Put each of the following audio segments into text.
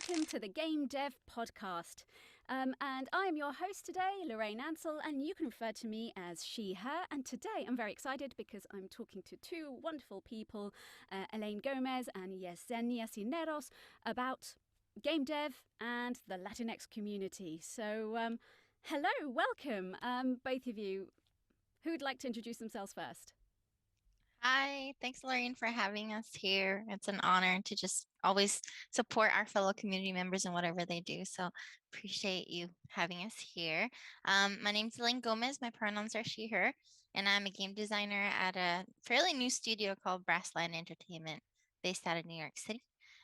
welcome to the Game Dev Podcast. And I am your host today, Lorraine Ansell, and you can refer to me as she, her. And today I'm very excited because I'm talking to two wonderful people, Elaine Gomez and Yesnesia Cisneros, about game dev and the Latinx community. So, hello, welcome, both of you. Who'd like to introduce themselves first? Hi, thanks, Lorraine, for having us here. It's an honor to just always support our fellow community members in whatever they do. So appreciate you having us here. My name's Elaine Gomez. My pronouns are she, her, and I'm a game designer at a fairly new studio called Brassline Entertainment, based out of New York City.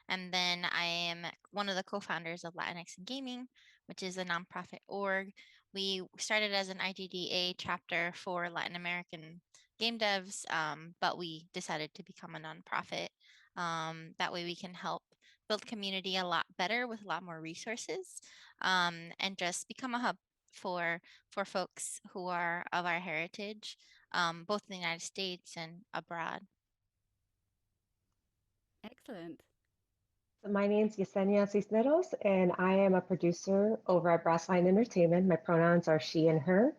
And then I am one of the co-founders of Latinx in Gaming, which is a nonprofit org. We started as an IGDA chapter for Latin American game devs, but we decided to become a nonprofit. That way we can help build community a lot better with a lot more resources, and just become a hub for folks who are of our heritage, both in the United States and abroad. Excellent. My name's Yesenia Cisneros, and I am a producer over at Brassline Entertainment. My pronouns are she and her.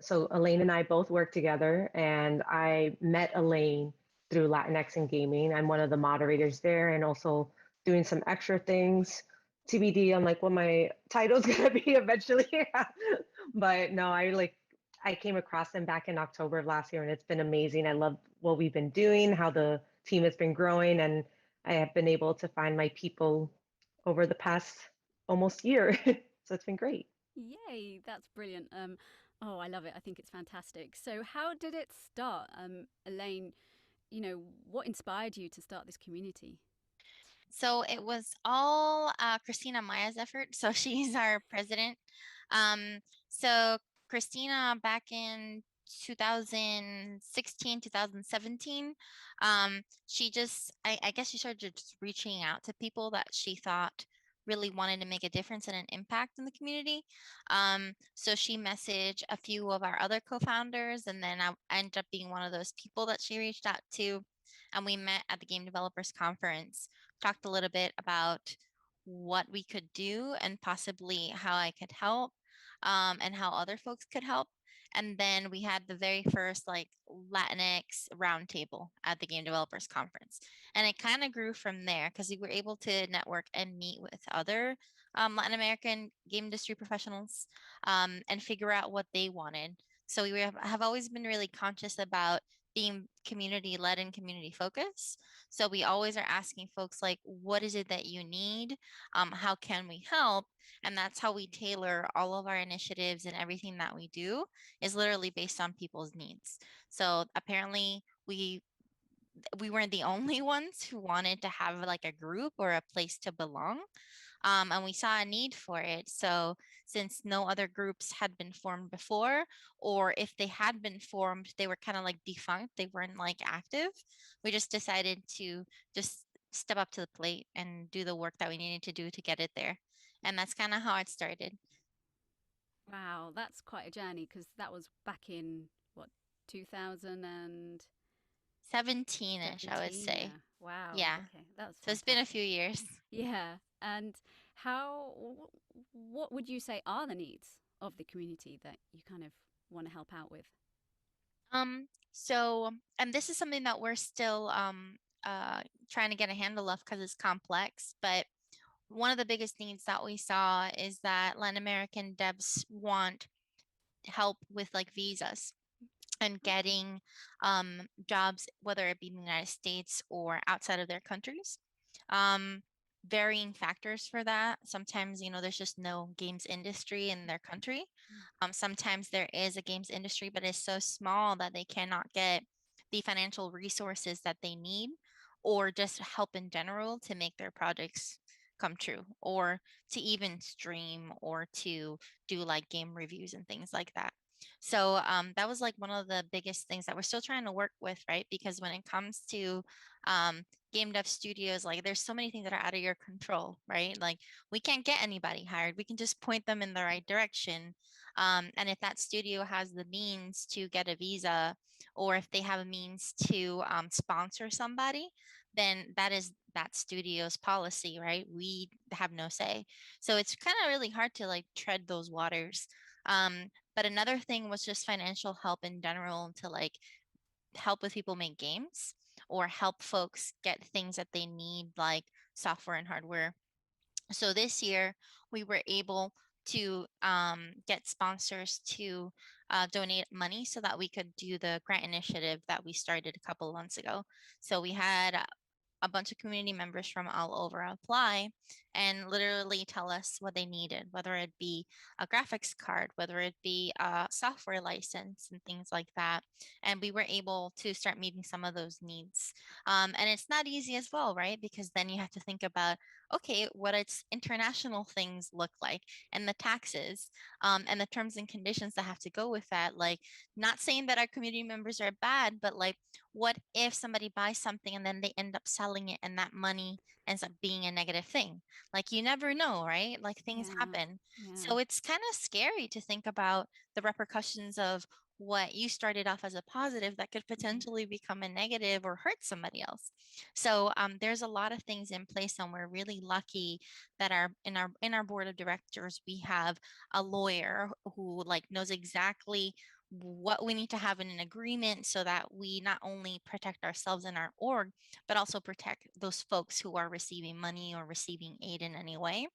So Elaine and I both work together, and I met Elaine through Latinx in Gaming. I'm one of the moderators there, and also doing some extra things. TBD on like what my title's gonna be eventually. But no, I came across them back in October of last year, and it's been amazing. I love what we've been doing, how the team has been growing, and I have been able to find my people over the past almost year. So it's been great. Yay, that's brilliant. Oh, I love it. I think it's fantastic. So, how did it start? Elaine, what inspired you to start this community? So it was all Christina Maya's effort. So she's our president. Um, so Christina, back in 2016, 2017, she just, I guess she started just reaching out to people that she thought really wanted to make a difference and an impact in the community. So she messaged a few of our other co-founders, and then I ended up being one of those people that she reached out to. And we met at the Game Developers Conference, talked a little bit about what we could do and possibly how I could help, and how other folks could help. And then we had the very first like Latinx roundtable at the Game Developers Conference. And it kind of grew from there because we were able to network and meet with other Latin American game industry professionals, and figure out what they wanted. So have always been really conscious about being community led and community focused. So we always are asking folks like, what is it that you need? How can we help? And that's how we tailor all of our initiatives, and everything that we do is literally based on people's needs. So apparently we weren't the only ones who wanted to have like a group or a place to belong, and we saw a need for it. So, since no other groups had been formed before, or if they had been formed, they were kind of like defunct, they weren't like active, we just decided to just step up to the plate and do the work that we needed to do to get it there. And that's kind of how it started. Wow, that's quite a journey because that was back in what, 2017? 17-ish, I would Yeah. say. Wow. Yeah. Okay, that was So it's been a fantastic. few years. Yeah. And what would you say are the needs of the community that you kind of want to help out with? And this is something that we're still trying to get a handle of because it's complex, but one of the biggest needs that we saw is that Latin American devs want help with like visas and Okay. getting jobs, whether it be in the United States or outside of their countries. Um, Varying factors for that. Sometimes, there's just no games industry in their country. Sometimes there is a games industry, but it's so small that they cannot get the financial resources that they need, or just help in general to make their projects come true, or to even stream, or to do like game reviews and things like that. So that was like one of the biggest things that we're still trying to work with, right? Because when it comes to um, game dev studios, like there's so many things that are out of your control, right? Like we can't get anybody hired. We can just point them in the right direction. And if that studio has the means to get a visa, or if they have a means to sponsor somebody, then that is that studio's policy, right? We have no say. So it's kind of really hard to like tread those waters. But another thing was just financial help in general, to like help with people make games or help folks get things that they need, like software and hardware. So this year we were able to get sponsors to donate money so that we could do the grant initiative that we started a couple of months ago. So we had a bunch of community members from all over apply and literally tell us what they needed, whether it be a graphics card, whether it be a software license and things like that. And we were able to start meeting some of those needs. And it's not easy as well, right? Because then you have to think about, okay, what its international things look like, and the taxes, and the terms and conditions that have to go with that. Like, not saying that our community members are bad, but like, what if somebody buys something and then they end up selling it and that money ends up being a negative thing? Like, you never know, right? Like, things Yeah. happen. Yeah. So it's kind of scary to think about the repercussions of what you started off as a positive that could Mhm. potentially become a negative or hurt somebody else. So there's a lot of things in place, and we're really lucky that our board of directors we have a lawyer who like knows exactly what we need to have in an agreement so that we not only protect ourselves and our org, but also protect those folks who are receiving money or receiving aid in any way.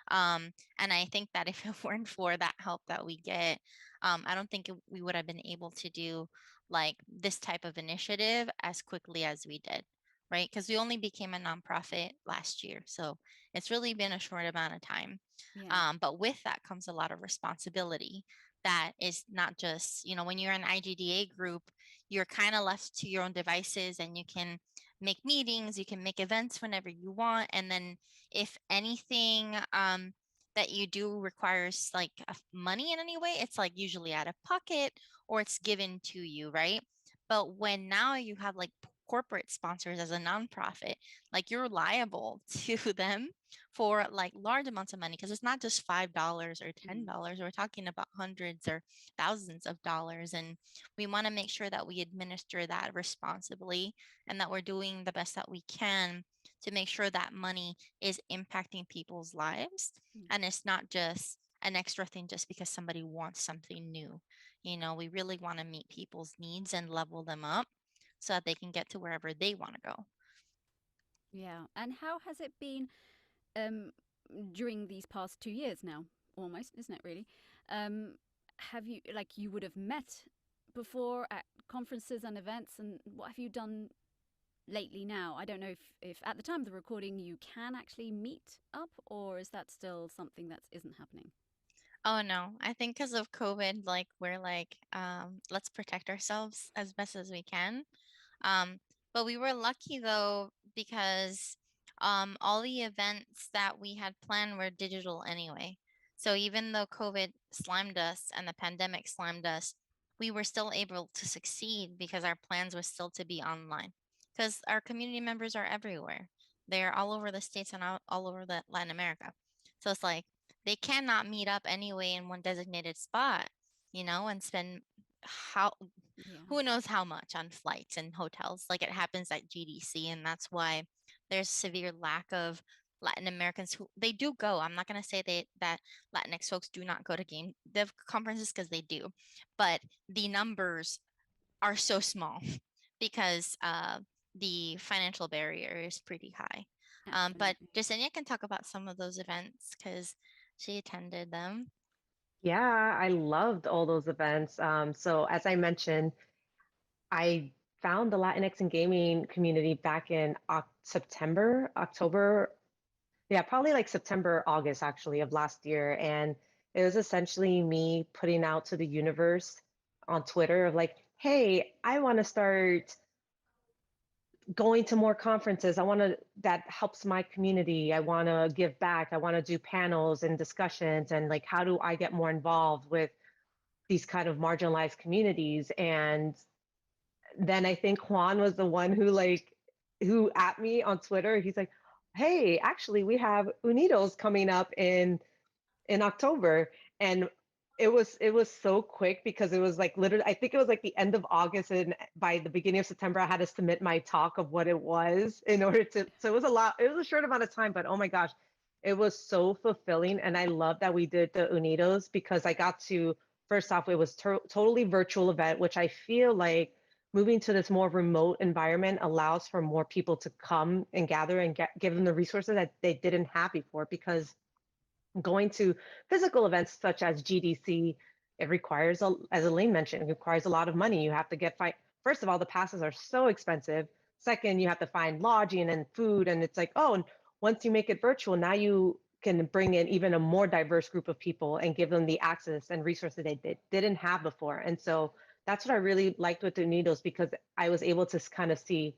And I think that if it weren't for that help that we get, I don't think we would have been able to do like this type of initiative as quickly as we did, right? Because we only became a nonprofit last year. So it's really been a short amount of time. Yeah. But with that comes a lot of responsibility. That is not just, when you're an IGDA group, you're kind of left to your own devices, and you can make meetings, you can make events whenever you want. And then if anything that you do requires like money in any way, it's like usually out of pocket or it's given to you, right? But when now you have like corporate sponsors as a nonprofit, like you're liable to them for like large amounts of money, because it's not just $5 or Mm. $10. We're talking about hundreds or thousands of dollars. And we want to make sure that we administer that responsibly and that we're doing the best that we can to make sure that money is impacting people's lives, Mm. and it's not just an extra thing just because somebody wants something new. We really want to meet people's needs and level them up so that they can get to wherever they want to go. Yeah. And how has it been um, during these past 2 years now? Almost, isn't it? Really. Um, have you like you would have met before at conferences and events, and what have you done lately now? I don't know if at the time of the recording you can actually meet up, or is that still something that isn't happening? Oh no, I think because of COVID, like we're like, let's protect ourselves as best as we can. Um, but we were lucky though, because all the events that we had planned were digital anyway. So even though COVID slimed us and the pandemic slimed us, we were still able to succeed because our plans were still to be online. Because our community members are everywhere. They're all over the states and all over the Latin America. So it's like they cannot meet up anyway in one designated spot, and spend how Yeah. who knows how much on flights and hotels. Like it happens at GDC, and that's why there's severe lack of Latin Americans who they do go. I'm not going to say that Latinx folks do not go to game dev conferences, because they do, but the numbers are so small because the financial barrier is pretty high. But Absolutely. Jasenia can talk about some of those events because she attended them. Yeah, I loved all those events. So as I mentioned, I found the Latinx and gaming community back in September, October. Yeah, probably like September, August actually of last year. And it was essentially me putting out to the universe on Twitter of like, hey, I want to start going to more conferences. I want to, that helps my community. I want to give back. I want to do panels and discussions. And like, how do I get more involved with these kind of marginalized communities? And then I think Juan was the one who at me on Twitter. He's like, hey, actually, we have Unidos coming up in October. And it was so quick because it was like literally I think it was like the end of August, and by the beginning of September I had to submit my talk of what it was in order to, so it was a lot, it was a short amount of time, but oh my gosh, it was so fulfilling. And I love that we did the Unidos because I got to, first off, it was totally virtual event, which I feel like moving to this more remote environment allows for more people to come and gather and give them the resources that they didn't have before. Because going to physical events such as GDC, it requires, as Elaine mentioned, it requires a lot of money. You have to first of all, the passes are so expensive. Second, you have to find lodging and food. And it's like, oh, and once you make it virtual, now you can bring in even a more diverse group of people and give them the access and resources they didn't have before. And so that's what I really liked with the Unidos, because I was able to kind of see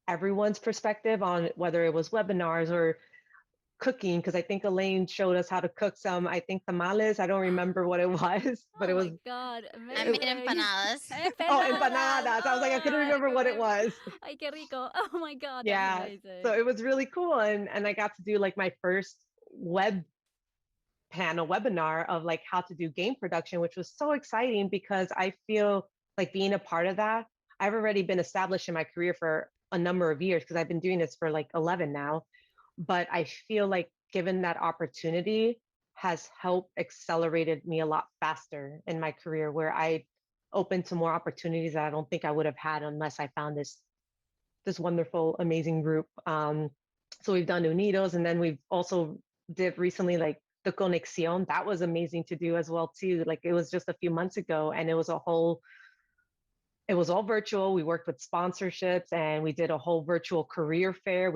everyone's perspective on whether it was webinars or cooking, because I think Elaine showed us how to cook some, I think tamales. I don't remember what it was, but Oh it was, my God, I made amazing. empanadas. oh, Empanadas. empanadas. I was like, I Oh, couldn't I remember what it remember. was. Ay, qué rico. Oh my God, that's Yeah. So amazing. it was really cool. And I got to do like my first web panel webinar of like how to do game production, which was so exciting because I feel like being a part of that, I've already been established in my career for a number of years because I've been doing this for like 11 now. But I feel like given that opportunity has helped accelerated me a lot faster in my career, where I open to more opportunities that I don't think I would have had unless I found this wonderful, amazing group. So we've done Unidos, and then we've also did recently like the Conexión. That was amazing to do as well too. Like it was just a few months ago, and it was all virtual. We worked with sponsorships and we did a whole virtual career fair.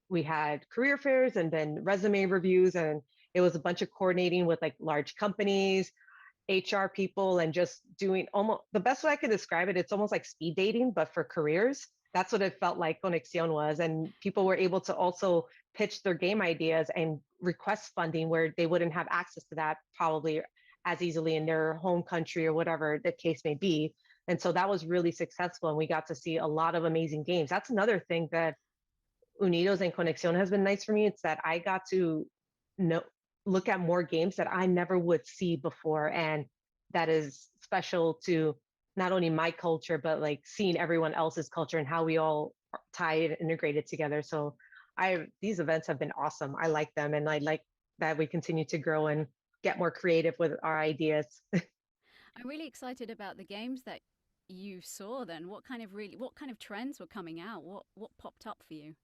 We had career fairs and then resume reviews, and it was a bunch of coordinating with like large companies, HR people, and just doing almost the best way I could describe it. It's almost like speed dating, but for careers. That's what it felt like Conexión was. And people were able to also pitch their game ideas and request funding where they wouldn't have access to that probably as easily in their home country or whatever the case may be. And so that was really successful. And we got to see a lot of amazing games. That's another thing that Unidos and Conexión has been nice for me. It's that I got to know, look at more games that I never would see before. And that is special to not only my culture, but like seeing everyone else's culture and how we all tie and integrate it together. So these events have been awesome. I like them. And I like that we continue to grow and get more creative with our ideas. I'm really excited about the games that you saw then. What kind of trends were coming out? What popped up for you?